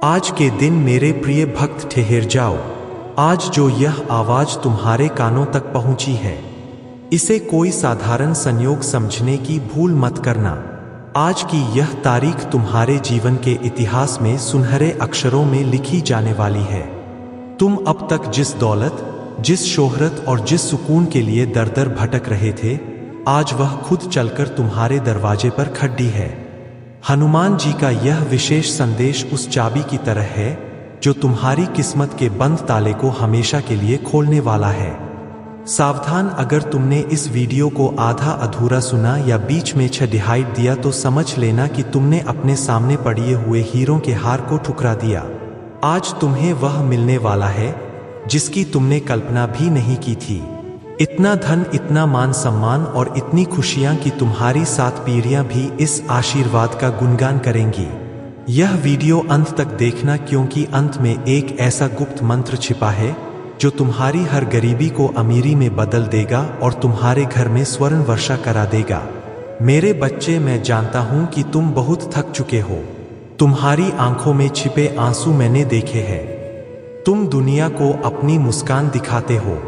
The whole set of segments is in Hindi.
आज के दिन मेरे प्रिय भक्त ठहर जाओ। आज जो यह आवाज तुम्हारे कानों तक पहुंची है, इसे कोई साधारण संयोग समझने की भूल मत करना। आज की यह तारीख तुम्हारे जीवन के इतिहास में सुनहरे अक्षरों में लिखी जाने वाली है। तुम अब तक जिस दौलत, जिस शोहरत और जिस सुकून के लिए दर दर भटक रहे थे, आज वह खुद चलकर तुम्हारे दरवाजे पर खड़ी है। हनुमान जी का यह विशेष संदेश उस चाबी की तरह है जो तुम्हारी किस्मत के बंद ताले को हमेशा के लिए खोलने वाला है। सावधान, अगर तुमने इस वीडियो को आधा अधूरा सुना या बीच में छडिहाइट दिया तो समझ लेना कि तुमने अपने सामने पड़े हुए हीरों के हार को ठुकरा दिया। आज तुम्हें वह मिलने वाला है जिसकी तुमने कल्पना भी नहीं की थी। इतना धन, इतना मान सम्मान और इतनी खुशियां कि तुम्हारी 7 पीढ़ियां भी इस आशीर्वाद का गुणगान करेंगी। यह वीडियो अंत तक देखना, क्योंकि अंत में एक ऐसा गुप्त मंत्र छिपा है जो तुम्हारी हर गरीबी को अमीरी में बदल देगा और तुम्हारे घर में स्वर्ण वर्षा करा देगा। मेरे बच्चे, मैं जानता हूं कि तुम बहुत थक चुके हो। तुम्हारी आंखों में छिपे आंसू मैंने देखे हैं। तुम दुनिया को अपनी मुस्कान दिखाते हो,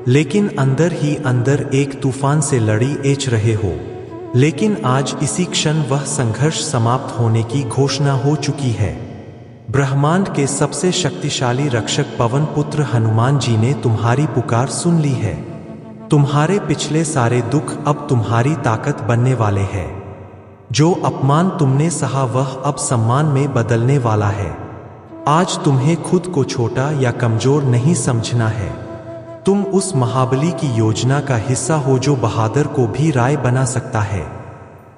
लेकिन अंदर ही अंदर एक तूफान से लड़ी एच रहे हो। लेकिन आज इसी क्षण वह संघर्ष समाप्त होने की घोषणा हो चुकी है। ब्रह्मांड के सबसे शक्तिशाली रक्षक पवन पुत्र हनुमान जी ने तुम्हारी पुकार सुन ली है। तुम्हारे पिछले सारे दुख अब तुम्हारी ताकत बनने वाले हैं। जो अपमान तुमने सहा वह अब सम्मान में बदलने वाला है। आज तुम्हें खुद को छोटा या कमजोर नहीं समझना है। तुम उस महाबली की योजना का हिस्सा हो जो बहादुर को भी राय बना सकता है।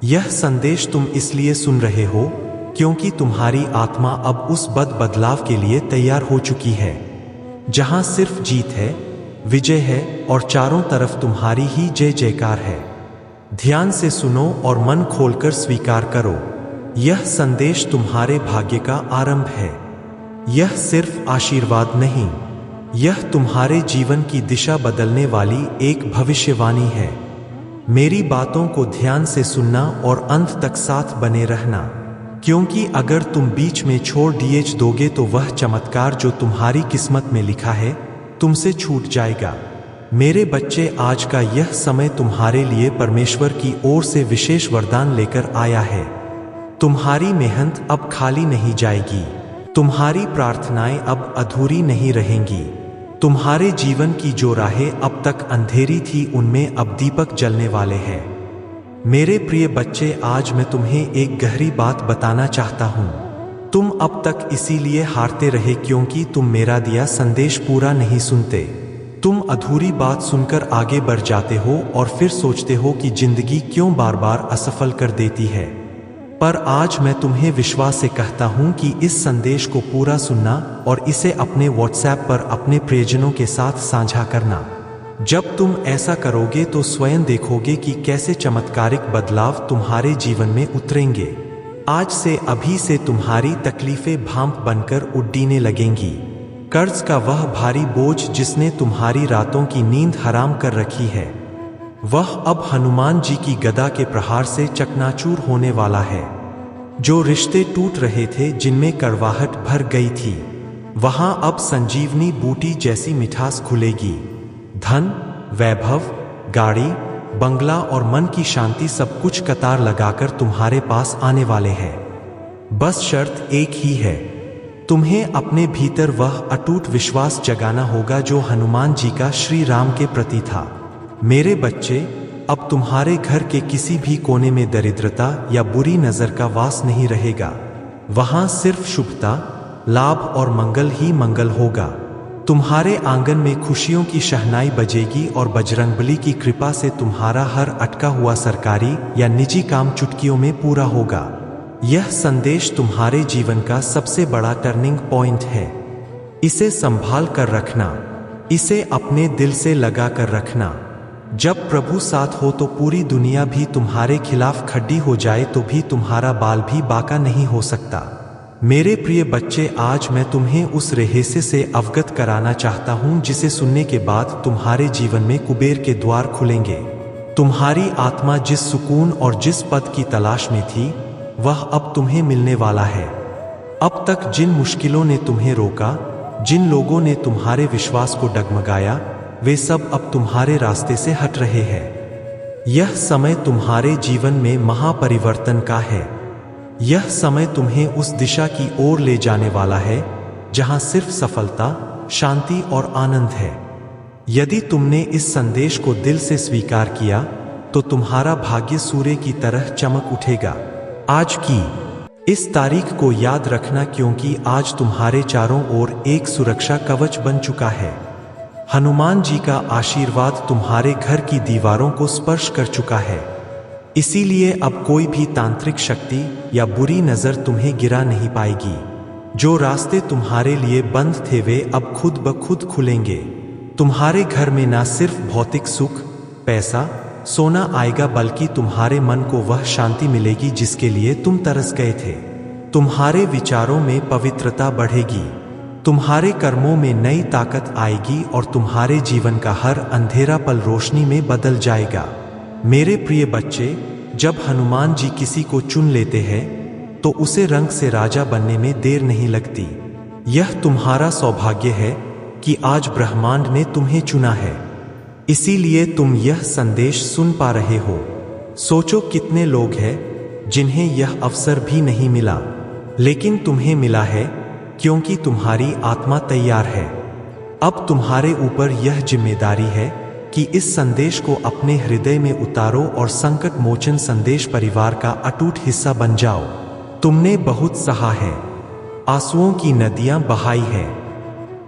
यह संदेश तुम इसलिए सुन रहे हो क्योंकि तुम्हारी आत्मा अब उस बदलाव के लिए तैयार हो चुकी है, जहां सिर्फ जीत है, विजय है और चारों तरफ तुम्हारी ही जय जयकार है। ध्यान से सुनो और मन खोलकर स्वीकार करो। यह संदेश तुम्हारे भाग्य का आरंभ है। यह सिर्फ आशीर्वाद नहीं, यह तुम्हारे जीवन की दिशा बदलने वाली एक भविष्यवाणी है। मेरी बातों को ध्यान से सुनना और अंत तक साथ बने रहना, क्योंकि अगर तुम बीच में छोड़ दिए दोगे तो वह चमत्कार जो तुम्हारी किस्मत में लिखा है तुमसे छूट जाएगा। मेरे बच्चे, आज का यह समय तुम्हारे लिए परमेश्वर की ओर से विशेष वरदान लेकर आया है। तुम्हारी मेहनत अब खाली नहीं जाएगी। तुम्हारी प्रार्थनाएं अब अधूरी नहीं रहेंगी। तुम्हारे जीवन की जो राहें अब तक अंधेरी थी उनमें अब दीपक जलने वाले हैं। मेरे प्रिय बच्चे, आज मैं तुम्हें एक गहरी बात बताना चाहता हूं। तुम अब तक इसीलिए हारते रहे क्योंकि तुम मेरा दिया संदेश पूरा नहीं सुनते। तुम अधूरी बात सुनकर आगे बढ़ जाते हो और फिर सोचते हो कि जिंदगी क्यों बार बार असफल कर देती है। पर आज मैं तुम्हें विश्वास से कहता हूं कि इस संदेश को पूरा सुनना और इसे अपने व्हाट्सएप पर अपने प्रियजनों के साथ साझा करना। जब तुम ऐसा करोगे तो स्वयं देखोगे कि कैसे चमत्कारिक बदलाव तुम्हारे जीवन में उतरेंगे। आज से, अभी से तुम्हारी तकलीफें भांप बनकर उड़ने लगेंगी। कर्ज का वह भारी बोझ जिसने तुम्हारी रातों की नींद हराम कर रखी है, वह अब हनुमान जी की गदा के प्रहार से चकनाचूर होने वाला है। जो रिश्ते टूट रहे थे, जिनमें कड़वाहट भर गई थी, वहां अब संजीवनी बूटी जैसी मिठास खुलेगी। धन, वैभव, गाड़ी, बंगला और मन की शांति सब कुछ कतार लगाकर तुम्हारे पास आने वाले हैं। बस शर्त एक ही है, तुम्हें अपने भीतर वह अटूट विश्वास जगाना होगा जो हनुमान जी का श्री राम के प्रति था। मेरे बच्चे, अब तुम्हारे घर के किसी भी कोने में दरिद्रता या बुरी नजर का वास नहीं रहेगा। वहां सिर्फ शुभता, लाभ और मंगल ही मंगल होगा। तुम्हारे आंगन में खुशियों की शहनाई बजेगी और बजरंगबली की कृपा से तुम्हारा हर अटका हुआ सरकारी या निजी काम चुटकियों में पूरा होगा। यह संदेश तुम्हारे जीवन का सबसे बड़ा टर्निंग पॉइंट है। इसे संभाल कर रखना, इसे अपने दिल से लगा कर रखना। जब प्रभु साथ हो तो पूरी दुनिया भी तुम्हारे खिलाफ खड़ी हो जाए तो भी तुम्हारा बाल भी बांका नहीं हो सकता। मेरे प्रिय बच्चे, आज मैं तुम्हें उस रहस्य से अवगत कराना चाहता हूं जिसे सुनने के बाद तुम्हारे जीवन में कुबेर के द्वार खुलेंगे। तुम्हारी आत्मा जिस सुकून और जिस पद की तलाश में थी, वह अब तुम्हें मिलने वाला है। अब तक जिन मुश्किलों ने तुम्हें रोका, जिन लोगों ने तुम्हारे विश्वास को डगमगाया, वे सब अब तुम्हारे रास्ते से हट रहे हैं। यह समय तुम्हारे जीवन में महापरिवर्तन का है। यह समय तुम्हें उस दिशा की ओर ले जाने वाला है जहां सिर्फ सफलता, शांति और आनंद है। यदि तुमने इस संदेश को दिल से स्वीकार किया तो तुम्हारा भाग्य सूर्य की तरह चमक उठेगा। आज की इस तारीख को याद रखना, क्योंकि आज तुम्हारे चारों ओर एक सुरक्षा कवच बन चुका है। हनुमान जी का आशीर्वाद तुम्हारे घर की दीवारों को स्पर्श कर चुका है। इसीलिए अब कोई भी तांत्रिक शक्ति या बुरी नजर तुम्हें गिरा नहीं पाएगी। जो रास्ते तुम्हारे लिए बंद थे वे अब खुद ब खुद खुलेंगे। तुम्हारे घर में ना सिर्फ भौतिक सुख, पैसा, सोना आएगा, बल्कि तुम्हारे मन को वह शांति मिलेगी जिसके लिए तुम तरस गए थे। तुम्हारे विचारों में पवित्रता बढ़ेगी, तुम्हारे कर्मों में नई ताकत आएगी और तुम्हारे जीवन का हर अंधेरा पल रोशनी में बदल जाएगा। मेरे प्रिय बच्चे, जब हनुमान जी किसी को चुन लेते हैं तो उसे रंग से राजा बनने में देर नहीं लगती। यह तुम्हारा सौभाग्य है कि आज ब्रह्मांड ने तुम्हें चुना है, इसीलिए तुम यह संदेश सुन पा रहे हो। सोचो कितने लोग हैं जिन्हें यह अवसर भी नहीं मिला, लेकिन तुम्हें मिला है क्योंकि तुम्हारी आत्मा तैयार है। अब तुम्हारे ऊपर यह जिम्मेदारी है कि इस संदेश को अपने हृदय में उतारो और संकट मोचन संदेश परिवार का अटूट हिस्सा बन जाओ। तुमने बहुत सहा है, आंसुओं की नदियां बहाई है,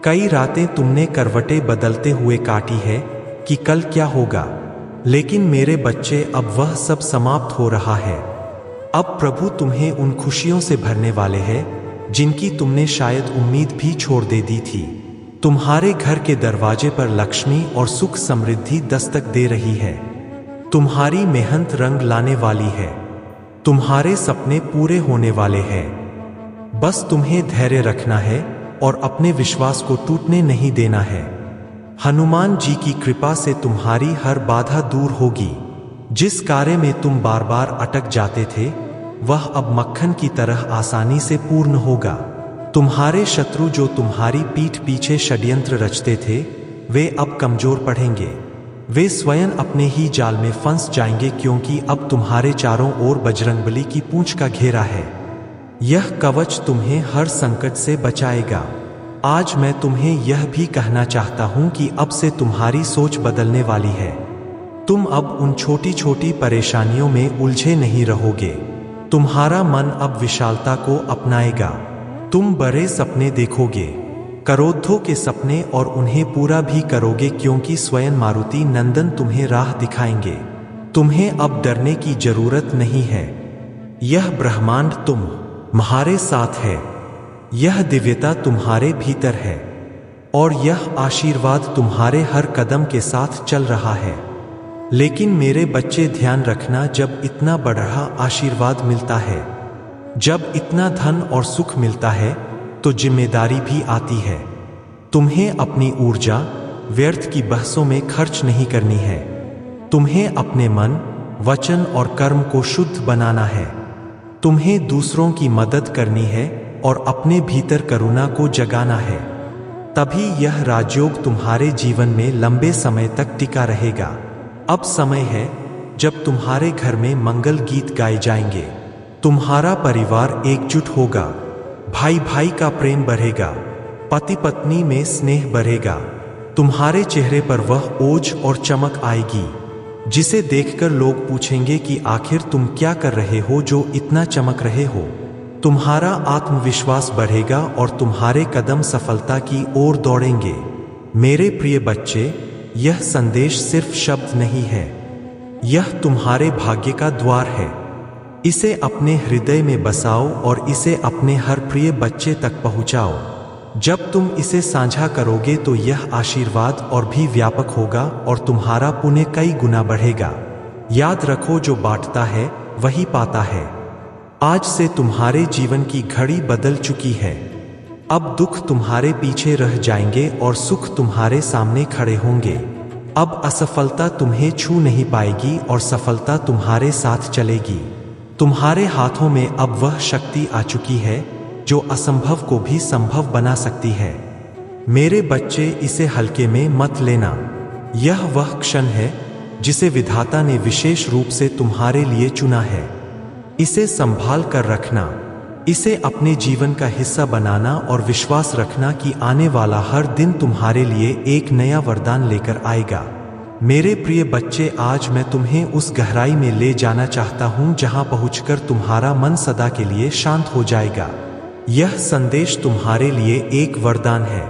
कई रातें तुमने करवटें बदलते हुए काटी है कि कल क्या होगा। लेकिन मेरे बच्चे, अब वह सब समाप्त हो रहा है। अब प्रभु तुम्हें उन खुशियों से भरने वाले हैं जिनकी तुमने शायद उम्मीद भी छोड़ दे दी थी। तुम्हारे घर के दरवाजे पर लक्ष्मी और सुख समृद्धि दस्तक दे रही है। तुम्हारी मेहनत रंग लाने वाली है, तुम्हारे सपने पूरे होने वाले हैं। बस तुम्हें धैर्य रखना है और अपने विश्वास को टूटने नहीं देना है। हनुमान जी की कृपा से तुम्हारी हर बाधा दूर होगी। जिस कार्य में तुम बार बार अटक जाते थे वह अब मक्खन की तरह आसानी से पूर्ण होगा। तुम्हारे शत्रु जो तुम्हारी पीठ पीछे षड्यंत्र रचते थे वे अब कमजोर पड़ेंगे। वे स्वयं अपने ही जाल में फंस जाएंगे, क्योंकि अब तुम्हारे चारों ओर बजरंगबली की पूंछ का घेरा है। यह कवच तुम्हें हर संकट से बचाएगा। आज मैं तुम्हें यह भी कहना चाहता हूं कि अब से तुम्हारी सोच बदलने वाली है। तुम अब उन छोटी छोटी परेशानियों में उलझे नहीं रहोगे। तुम्हारा मन अब विशालता को अपनाएगा। तुम बड़े सपने देखोगे, करोड़ों के सपने, और उन्हें पूरा भी करोगे, क्योंकि स्वयं मारुति नंदन तुम्हें राह दिखाएंगे। तुम्हें अब डरने की जरूरत नहीं है। यह ब्रह्मांड तुम्हारे साथ है, यह दिव्यता तुम्हारे भीतर है और यह आशीर्वाद तुम्हारे हर कदम के साथ चल रहा है। लेकिन मेरे बच्चे, ध्यान रखना, जब इतना बड़ा आशीर्वाद मिलता है, जब इतना धन और सुख मिलता है, तो जिम्मेदारी भी आती है। तुम्हें अपनी ऊर्जा व्यर्थ की बहसों में खर्च नहीं करनी है। तुम्हें अपने मन, वचन और कर्म को शुद्ध बनाना है। तुम्हें दूसरों की मदद करनी है और अपने भीतर करुणा को जगाना है। तभी यह राजयोग तुम्हारे जीवन में लंबे समय तक टिका रहेगा। अब समय है जब तुम्हारे घर में मंगल गीत गाए जाएंगे। तुम्हारा परिवार एकजुट होगा, भाई भाई का प्रेम बढ़ेगा, पति पत्नी में स्नेह बढ़ेगा। तुम्हारे चेहरे पर वह ओज और चमक आएगी जिसे देखकर लोग पूछेंगे कि आखिर तुम क्या कर रहे हो जो इतना चमक रहे हो। तुम्हारा आत्मविश्वास बढ़ेगा और तुम्हारे कदम सफलता की ओर दौड़ेंगे। मेरे प्रिय बच्चे, यह संदेश सिर्फ शब्द नहीं है, यह तुम्हारे भाग्य का द्वार है। इसे अपने हृदय में बसाओ और इसे अपने हर प्रिय बच्चे तक पहुंचाओ। जब तुम इसे साझा करोगे तो यह आशीर्वाद और भी व्यापक होगा और तुम्हारा पुण्य कई गुना बढ़ेगा। याद रखो, जो बांटता है वही पाता है। आज से तुम्हारे जीवन की घड़ी बदल चुकी है। अब दुख तुम्हारे पीछे रह जाएंगे और सुख तुम्हारे सामने खड़े होंगे। अब असफलता तुम्हें छू नहीं पाएगी और सफलता तुम्हारे साथ चलेगी। तुम्हारे हाथों में अब वह शक्ति आ चुकी है जो असंभव को भी संभव बना सकती है। मेरे बच्चे, इसे हल्के में मत लेना। यह वह क्षण है जिसे विधाता ने विशेष रूप से तुम्हारे लिए चुना है। इसे संभाल कर रखना, इसे अपने जीवन का हिस्सा बनाना और विश्वास रखना कि आने वाला हर दिन तुम्हारे लिए एक नया वरदान लेकर आएगा। मेरे प्रिय बच्चे, आज मैं तुम्हें उस गहराई में ले जाना चाहता हूं जहां पहुंचकर तुम्हारा मन सदा के लिए शांत हो जाएगा। यह संदेश तुम्हारे लिए एक वरदान है,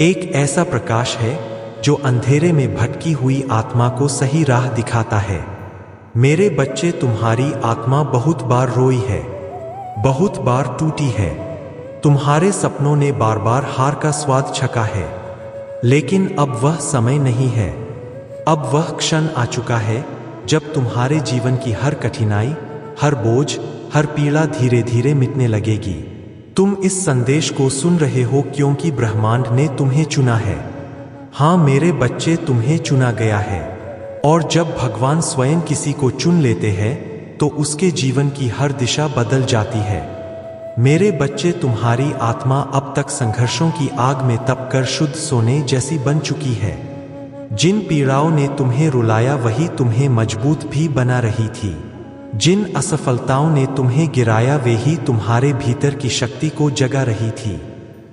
एक ऐसा प्रकाश है जो अंधेरे में भटकी हुई आत्मा को सही राह दिखाता है। मेरे बच्चे, तुम्हारी आत्मा बहुत बार रोई है, बहुत बार टूटी है। तुम्हारे सपनों ने बार बार हार का स्वाद चखा है, लेकिन अब वह समय नहीं है। अब वह क्षण आ चुका है जब तुम्हारे जीवन की हर कठिनाई, हर बोझ, हर पीड़ा धीरे धीरे मिटने लगेगी। तुम इस संदेश को सुन रहे हो क्योंकि ब्रह्मांड ने तुम्हें चुना है। हाँ मेरे बच्चे, तुम्हें चुना गया है। और जब भगवान स्वयं किसी को चुन लेते हैं तो उसके जीवन की हर दिशा बदल जाती है। मेरे बच्चे, तुम्हारी आत्मा अब तक संघर्षों की आग में तपकर शुद्ध सोने जैसी बन चुकी है। जिन पीड़ाओं ने तुम्हें रुलाया वही तुम्हें मजबूत भी बना रही थी। जिन असफलताओं ने तुम्हें गिराया वे ही तुम्हारे भीतर की शक्ति को जगा रही थी।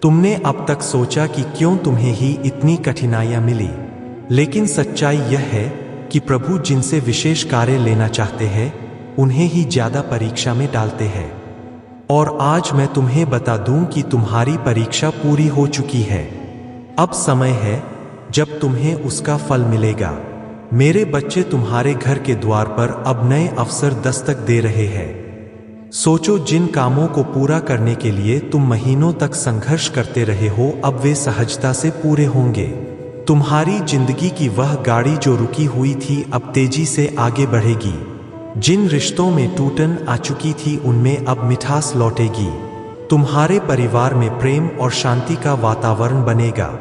तुमने अब तक सोचा कि क्यों तुम्हें ही इतनी कठिनाइयां मिली, लेकिन सच्चाई यह है कि प्रभु जिनसे विशेष कार्य लेना चाहते हैं उन्हें ही ज्यादा परीक्षा में डालते हैं। और आज मैं तुम्हें बता दूं कि तुम्हारी परीक्षा पूरी हो चुकी है। अब समय है जब तुम्हें उसका फल मिलेगा। मेरे बच्चे, तुम्हारे घर के द्वार पर अब नए अवसर दस्तक दे रहे हैं। सोचो, जिन कामों को पूरा करने के लिए तुम महीनों तक संघर्ष करते रहे हो अब वे सहजता से पूरे होंगे। तुम्हारी जिंदगी की वह गाड़ी जो रुकी हुई थी अब तेजी से आगे बढ़ेगी। जिन रिश्तों में टूटन आ चुकी थी उनमें अब मिठास लौटेगी। तुम्हारे परिवार में प्रेम और शांति का वातावरण बनेगा।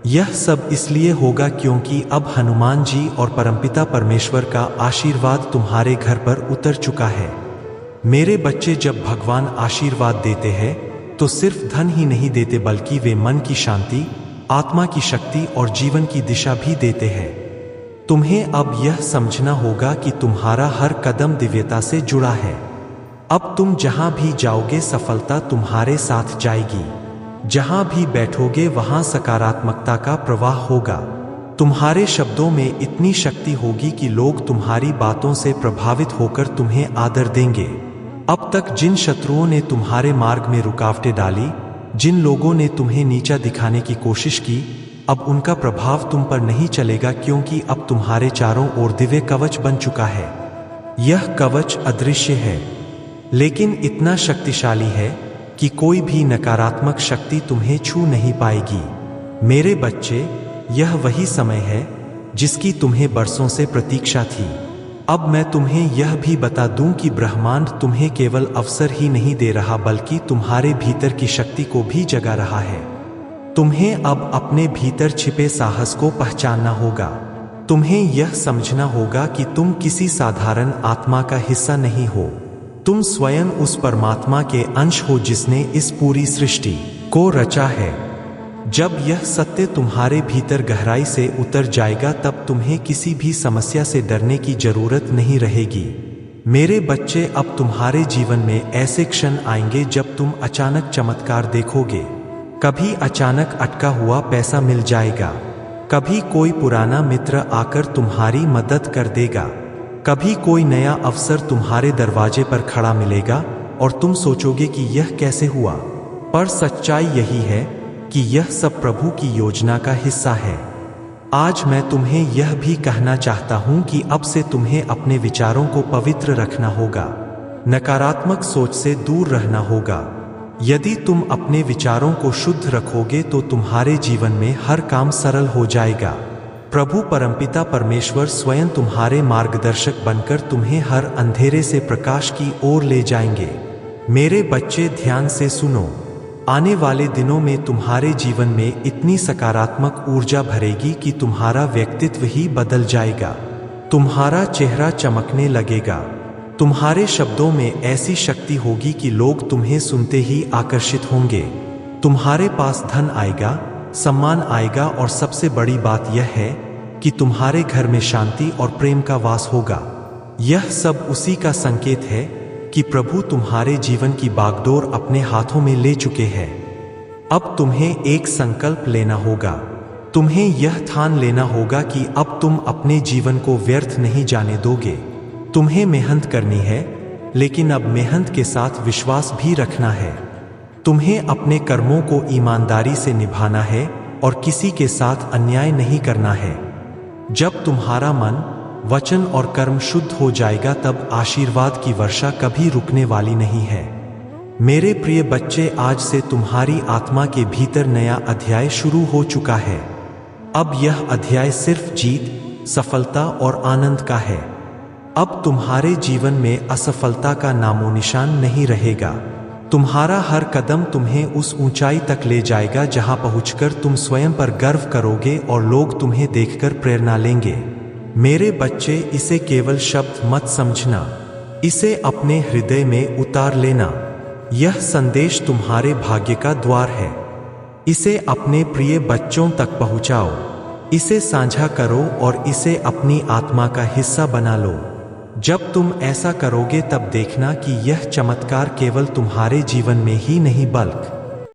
यह सब इसलिए होगा क्योंकि अब हनुमान जी और परमपिता परमेश्वर का आशीर्वाद तुम्हारे घर पर उतर चुका है। मेरे बच्चे, जब भगवान आशीर्वाद देते हैं तो सिर्फ धन ही नहीं देते बल्कि वे मन की शांति, आत्मा की शक्ति और जीवन की दिशा भी देते हैं। तुम्हें अब यह समझना होगा कि तुम्हारा हर कदम दिव्यता से जुड़ा है। अब तुम जहां भी जाओगे सफलता तुम्हारे साथ जाएगी। जहां भी बैठोगे वहां सकारात्मकता का प्रवाह होगा। तुम्हारे शब्दों में इतनी शक्ति होगी कि लोग तुम्हारी बातों से प्रभावित होकर तुम्हें आदर देंगे। अब तक जिन शत्रुओं ने तुम्हारे मार्ग में रुकावटें डाली, जिन लोगों ने तुम्हें नीचा दिखाने की कोशिश की, अब उनका प्रभाव तुम पर नहीं चलेगा क्योंकि अब तुम्हारे चारों ओर दिव्य कवच बन चुका है। यह कवच अदृश्य है लेकिन इतना शक्तिशाली है कि कोई भी नकारात्मक शक्ति तुम्हें छू नहीं पाएगी। मेरे बच्चे, यह वही समय है जिसकी तुम्हें बरसों से प्रतीक्षा थी। अब मैं तुम्हें यह भी बता दूं कि ब्रह्मांड तुम्हें केवल अवसर ही नहीं दे रहा बल्कि तुम्हारे भीतर की शक्ति को भी जगा रहा है। तुम्हें अब अपने भीतर छिपे साहस को पहचानना होगा। तुम्हें यह समझना होगा कि तुम किसी साधारण आत्मा का हिस्सा नहीं हो। तुम स्वयं उस परमात्मा के अंश हो जिसने इस पूरी सृष्टि को रचा है। जब यह सत्य तुम्हारे भीतर गहराई से उतर जाएगा तब तुम्हें किसी भी समस्या से डरने की जरूरत नहीं रहेगी। मेरे बच्चे, अब तुम्हारे जीवन में ऐसे क्षण आएंगे जब तुम अचानक चमत्कार देखोगे। कभी अचानक अटका हुआ पैसा मिल जाएगा, कभी कोई पुराना मित्र आकर तुम्हारी मदद कर देगा, कभी कोई नया अवसर तुम्हारे दरवाजे पर खड़ा मिलेगा और तुम सोचोगे कि यह कैसे हुआ। पर सच्चाई यही है कि यह सब प्रभु की योजना का हिस्सा है। आज मैं तुम्हें यह भी कहना चाहता हूं कि अब से तुम्हें अपने विचारों को पवित्र रखना होगा, नकारात्मक सोच से दूर रहना होगा। यदि तुम अपने विचारों को शुद्ध रखोगे तो तुम्हारे जीवन में हर काम सरल हो जाएगा। प्रभु परमपिता परमेश्वर स्वयं तुम्हारे मार्गदर्शक बनकर तुम्हें हर अंधेरे से प्रकाश की ओर ले जाएंगे। मेरे बच्चे, ध्यान से सुनो। आने वाले दिनों में तुम्हारे जीवन में इतनी सकारात्मक ऊर्जा भरेगी कि तुम्हारा व्यक्तित्व ही बदल जाएगा। तुम्हारा चेहरा चमकने लगेगा, तुम्हारे शब्दों में ऐसी शक्ति होगी कि लोग तुम्हें सुनते ही आकर्षित होंगे। तुम्हारे पास धन आएगा, सम्मान आएगा और सबसे बड़ी बात यह है कि तुम्हारे घर में शांति और प्रेम का वास होगा। यह सब उसी का संकेत है कि प्रभु तुम्हारे जीवन की बागडोर अपने हाथों में ले चुके हैं। अब तुम्हें एक संकल्प लेना होगा। तुम्हें यह ठान लेना होगा कि अब तुम अपने जीवन को व्यर्थ नहीं जाने दोगे। तुम्हें मेहनत करनी है, लेकिन अब मेहनत के साथ विश्वास भी रखना है। तुम्हें अपने कर्मों को ईमानदारी से निभाना है और किसी के साथ अन्याय नहीं करना है। जब तुम्हारा मन, वचन और कर्म शुद्ध हो जाएगा, तब आशीर्वाद की वर्षा कभी रुकने वाली नहीं है। मेरे प्रिय बच्चे, आज से तुम्हारी आत्मा के भीतर नया अध्याय शुरू हो चुका है। अब यह अध्याय सिर्फ जीत, सफलता और आनंद का है। अब तुम्हारे जीवन में असफलता का नामो निशान नहीं रहेगा। तुम्हारा हर कदम तुम्हें उस ऊंचाई तक ले जाएगा जहां पहुंचकर तुम स्वयं पर गर्व करोगे और लोग तुम्हें देखकर प्रेरणा लेंगे। मेरे बच्चे, इसे केवल शब्द मत समझना, इसे अपने हृदय में उतार लेना। यह संदेश तुम्हारे भाग्य का द्वार है। इसे अपने प्रिय बच्चों तक पहुंचाओ, इसे साझा करो और इसे अपनी आत्मा का हिस्सा बना लो। जब तुम ऐसा करोगे तब देखना कि यह चमत्कार केवल तुम्हारे जीवन में ही नहीं बल्कि